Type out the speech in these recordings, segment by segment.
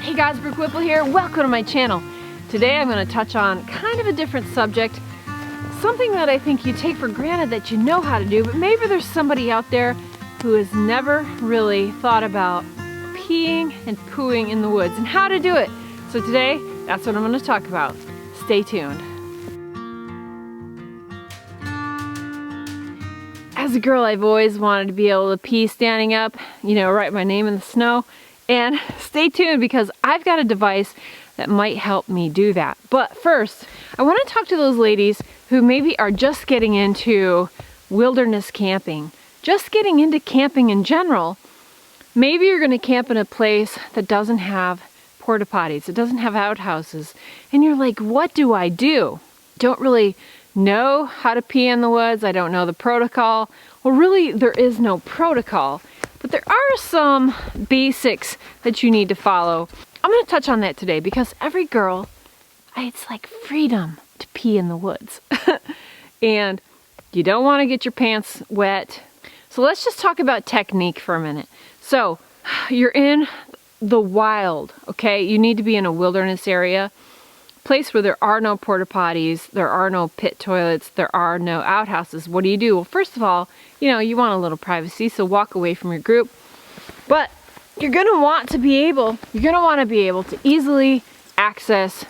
Hey guys, Brooke Whipple here. Welcome to my channel. Today I'm going to touch on kind of a different subject. Something that I think you take for granted that you know how to do, but maybe there's somebody out there who has never really thought about peeing and pooing in the woods and how to do it. So today, that's what I'm going to talk about. Stay tuned. As a girl, I've always wanted to be able to pee standing up, you know, write my name in the snow. And stay tuned because I've got a device that might help me do that. But first, I want to talk to those ladies who maybe are just getting into wilderness camping, just getting into camping in general. Maybe you're going to camp in a place that doesn't have porta potties, it doesn't have outhouses, and you're like, what do I do? Don't really know how to pee in the woods, I don't know the protocol. Well, really, there is no protocol. But there are some basics that you need to follow. I'm going to touch on that today because every girl, it's like freedom to pee in the woods. And you don't want to get your pants wet. So let's just talk about technique for a minute. So you're in the wild, okay? You need to be in a wilderness area, place where there are no porta potties, there are no pit toilets, there are no outhouses. What do? Well, first of all, you know, you want a little privacy, so walk away from your group. But you're gonna want to be able to easily access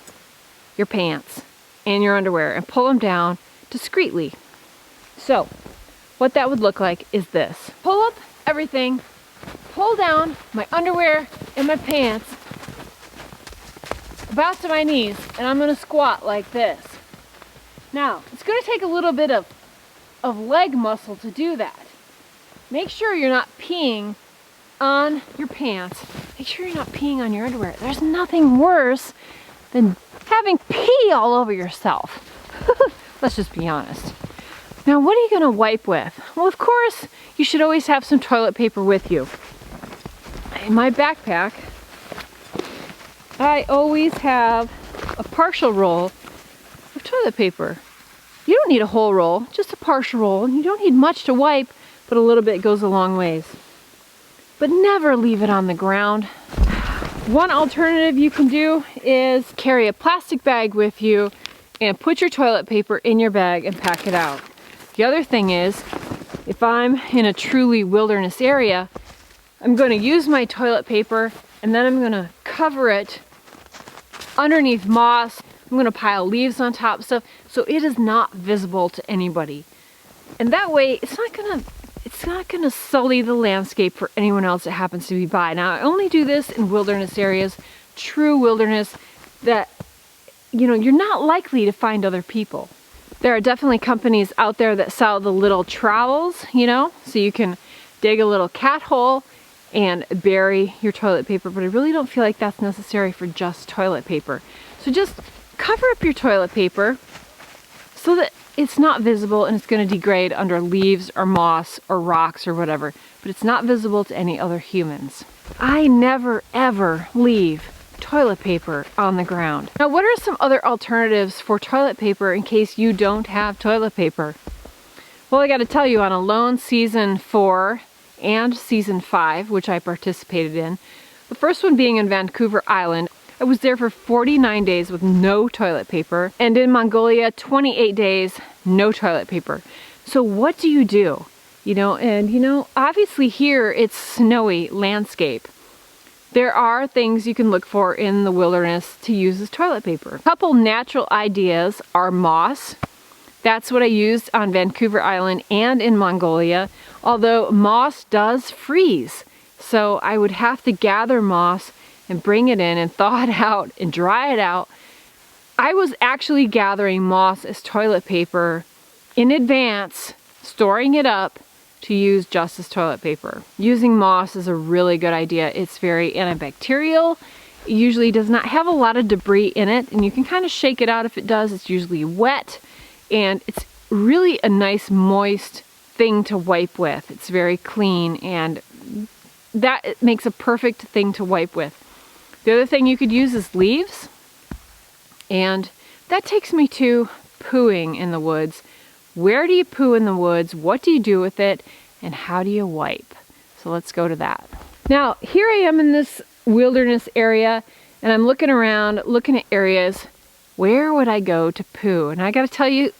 your pants and your underwear and pull them down discreetly. So, what that would look like is this. Pull up everything, pull down my underwear and my pants about to my knees, and I'm gonna squat like this. Now, it's gonna take a little bit of leg muscle to do that. Make sure you're not peeing on your pants. Make sure you're not peeing on your underwear. There's nothing worse than having pee all over yourself. Let's just be honest. Now, what are you gonna wipe with? Well, of course, you should always have some toilet paper with you. In my backpack, I always have a partial roll of toilet paper. You don't need a whole roll, just a partial roll. You don't need much to wipe, but a little bit goes a long ways. But never leave it on the ground. One alternative you can do is carry a plastic bag with you and put your toilet paper in your bag and pack it out. The other thing is, if I'm in a truly wilderness area, I'm going to use my toilet paper and then I'm going to cover it underneath moss. I'm going to pile leaves on top of stuff so it is not visible to anybody. And that way it's not going to sully the landscape for anyone else that happens to be by. Now, I only do this in wilderness areas, true wilderness, that, you know, you're not likely to find other people. There are definitely companies out there that sell the little trowels, you know, so you can dig a little cat hole and bury your toilet paper, but I really don't feel like that's necessary for just toilet paper. So just cover up your toilet paper so that it's not visible and it's going to degrade under leaves or moss or rocks or whatever, but it's not visible to any other humans. I never ever leave toilet paper on the ground. Now, what are some other alternatives for toilet paper in case you don't have toilet paper? Well, I got to tell you, on Alone season 4 and season 5, which I participated in, the first one being in Vancouver Island, I was there for 49 days with no toilet paper, and in Mongolia, 28 days, no toilet paper. So what do? You know, and you know, obviously here it's snowy landscape. There are things you can look for in the wilderness to use as toilet paper. A couple natural ideas are moss. That's what I used on Vancouver Island and in Mongolia, although moss does freeze. So I would have to gather moss and bring it in and thaw it out and dry it out. I was actually gathering moss as toilet paper in advance, storing it up to use just as toilet paper. Using moss is a really good idea. It's very antibacterial. It usually does not have a lot of debris in it, and you can kind of shake it out if it does. It's usually wet, and it's really a nice moist thing to wipe with. It's very clean, and that makes a perfect thing to wipe with. The other thing you could use is leaves, and that takes me to pooing in the woods. Where do you poo in the woods? What do you do with it? And how do you wipe? So let's go to that. Now, here I am in this wilderness area, and I'm looking around, looking at areas. Where would I go to poo? And I gotta tell you,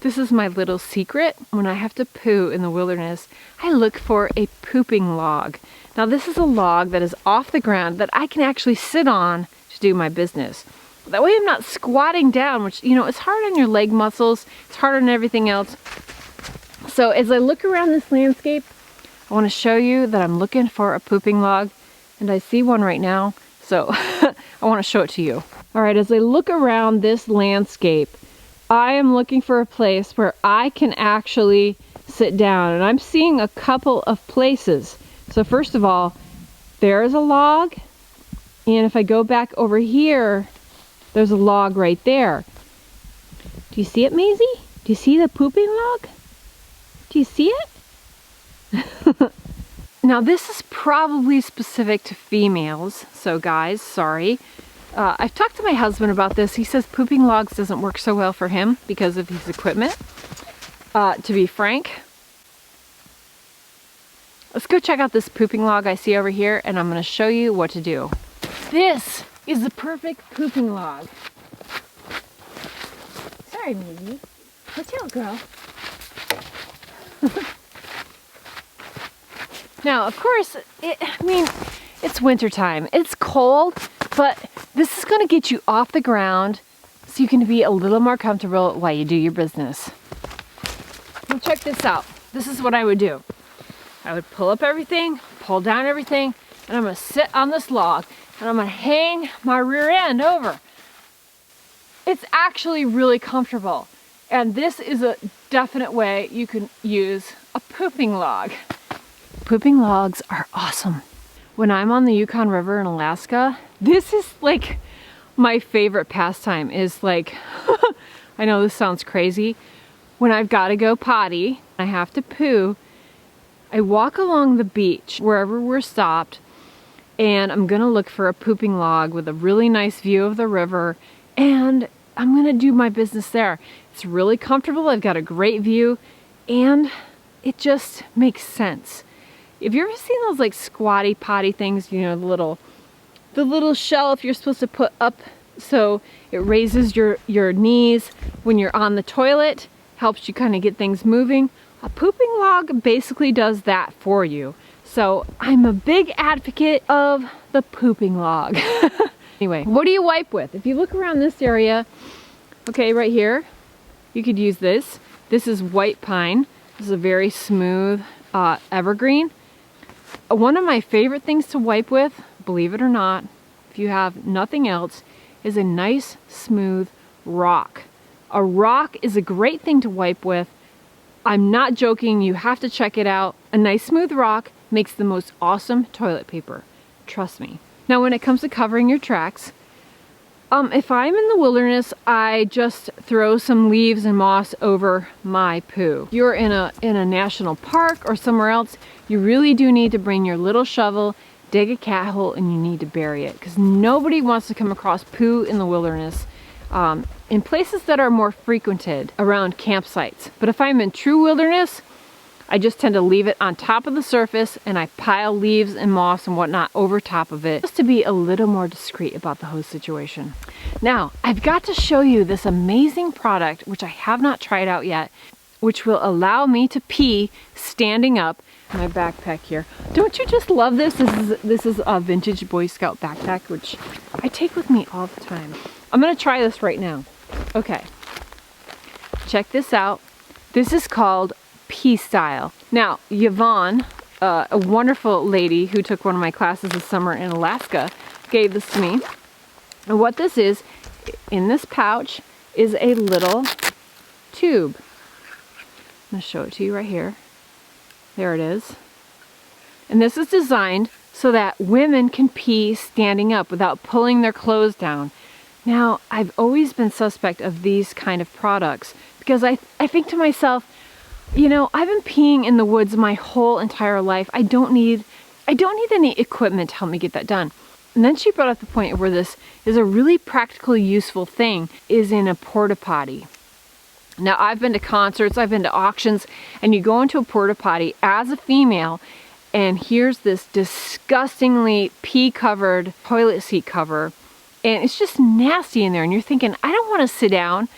this is my little secret. When I have to poo in the wilderness, I look for a pooping log. Now this is a log that is off the ground that I can actually sit on to do my business. That way I'm not squatting down, which, you know, it's hard on your leg muscles. It's hard on everything else. So as I look around this landscape, I want to show you that I'm looking for a pooping log, and I see one right now. So I want to show it to you. All right, as I look around this landscape, I am looking for a place where I can actually sit down, and I'm seeing a couple of places. So first of all, there's a log, and if I go back over here, there's a log right there. Do you see it, Maisie? Do you see the pooping log? Do you see it? Now this is probably specific to females, so guys, sorry. I've talked to my husband about this. He says pooping logs doesn't work so well for him because of his equipment. To be frank, let's go check out this pooping log I see over here, and I'm going to show you what to do. This is the perfect pooping log. Sorry, Maisie. Watch out, girl. Now, of course, it's wintertime. It's cold, but this is going to get you off the ground so you can be a little more comfortable while you do your business. Now check this out. This is what I would do. I would pull up everything, pull down everything, and I'm going to sit on this log, and I'm going to hang my rear end over. It's actually really comfortable, and this is a definite way you can use a pooping log. Pooping logs are awesome. When I'm on the Yukon River in Alaska, this is like my favorite pastime. Is like, I know this sounds crazy. When I've got to go potty, I have to poo, I walk along the beach wherever we're stopped, and I'm gonna look for a pooping log with a really nice view of the river, and I'm gonna do my business there. It's really comfortable, I've got a great view, and it just makes sense. Have you ever seen those like squatty potty things, you know, the little shelf you're supposed to put up so it raises your knees when you're on the toilet, helps you kind of get things moving? A pooping log basically does that for you. So I'm a big advocate of the pooping log. Anyway, what do you wipe with? If you look around this area, okay, right here, you could use this. This is white pine. This is a very smooth evergreen. One of my favorite things to wipe with, believe it or not, if you have nothing else, is a nice smooth rock. A rock is a great thing to wipe with. I'm not joking, you have to check it out. A nice smooth rock makes the most awesome toilet paper. Trust me. Now when it comes to covering your tracks, if I'm in the wilderness, I just throw some leaves and moss over my poo. If you're in a national park or somewhere else, you really do need to bring your little shovel, dig a cat hole, and you need to bury it, because nobody wants to come across poo in the wilderness. In places that are more frequented around campsites. But if I'm in true wilderness, I just tend to leave it on top of the surface, and I pile leaves and moss and whatnot over top of it, just to be a little more discreet about the hose situation. Now, I've got to show you this amazing product, which I have not tried out yet, which will allow me to pee standing up. My backpack here. Don't you just love this? This is a vintage Boy Scout backpack, which I take with me all the time. I'm gonna try this right now. Okay, check this out. This is called Pee Style. Now, Yvonne, a wonderful lady who took one of my classes this summer in Alaska, gave this to me. And what this is, in this pouch, is a little tube. I'm gonna show it to you right here. There it is. And this is designed so that women can pee standing up without pulling their clothes down. Now, I've always been suspect of these kind of products because I think to myself, you know, I've been peeing in the woods my whole entire life. I don't need any equipment to help me get that done. And then she brought up the point where this is a really practical, useful thing, is in a porta potty. Now, I've been to concerts, I've been to auctions, and you go into a porta potty as a female, and here's this disgustingly pee-covered toilet seat cover, and it's just nasty in there, and you're thinking, I don't want to sit down.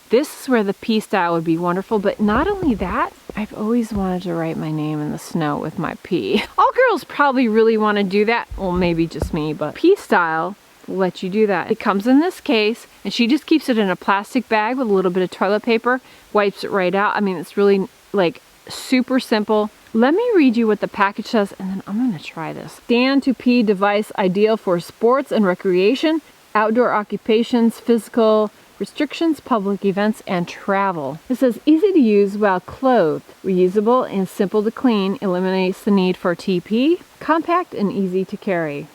This is where the pee style would be wonderful, but not only that, I've always wanted to write my name in the snow with my pee. All girls probably really want to do that. Well, maybe just me, but pee style will let you do that. It comes in this case, and she just keeps it in a plastic bag with a little bit of toilet paper, wipes it right out. I mean, it's really like super simple. Let me read you what the package says, and then I'm gonna try this. Stand to pee device ideal for sports and recreation, outdoor occupations, physical restrictions, public events, and travel. It says easy to use while clothed, reusable and simple to clean, eliminates the need for TP, compact and easy to carry.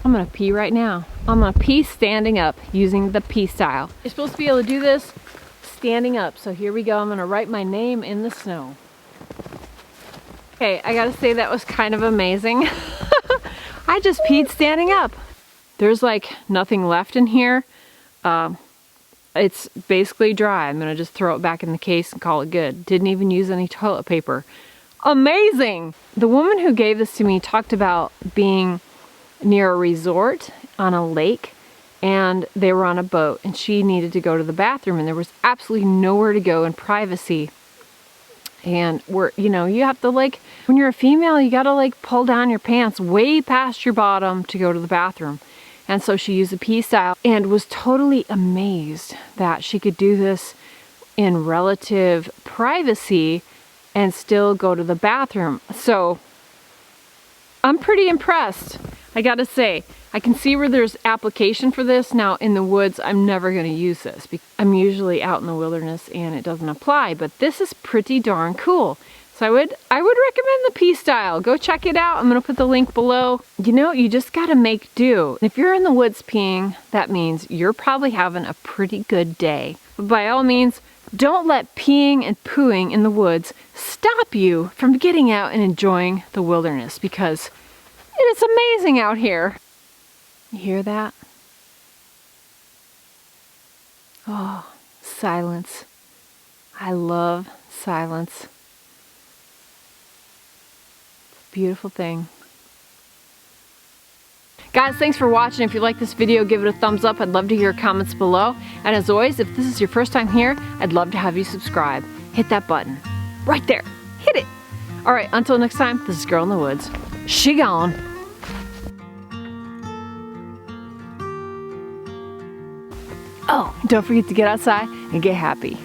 I'm gonna pee right now. I'm gonna pee standing up using the pee style. You're supposed to be able to do this standing up, so here we go. I'm gonna write my name in the snow. Okay, I gotta say that was kind of amazing. I just peed standing up. There's like nothing left in here. It's basically dry. I'm gonna just throw it back in the case and call it good. Didn't even use any toilet paper. Amazing! The woman who gave this to me talked about being near a resort on a lake, and they were on a boat, and she needed to go to the bathroom, and there was absolutely nowhere to go in privacy. And you have to, like, when you're a female, you gotta like pull down your pants way past your bottom to go to the bathroom. And so she used the pee style and was totally amazed that she could do this in relative privacy and still go to the bathroom. So I'm pretty impressed. I gotta say, I can see where there's application for this. Now in the woods, I'm never gonna use this. I'm usually out in the wilderness and it doesn't apply, but this is pretty darn cool. So I would recommend the pee style. Go check it out. I'm gonna put the link below. You know, you just gotta make do. If you're in the woods peeing, that means you're probably having a pretty good day. But by all means, don't let peeing and pooing in the woods stop you from getting out and enjoying the wilderness, because it's amazing out here. You hear that? Oh, silence. I love silence. Beautiful thing. Guys, thanks for watching. If you like this video, give it a thumbs up. I'd love to hear your comments below. And as always, if this is your first time here, I'd love to have you subscribe. Hit that button right there. Hit it. All right, until next time, this is Girl in the Woods. She gone. Oh, don't forget to get outside and get happy.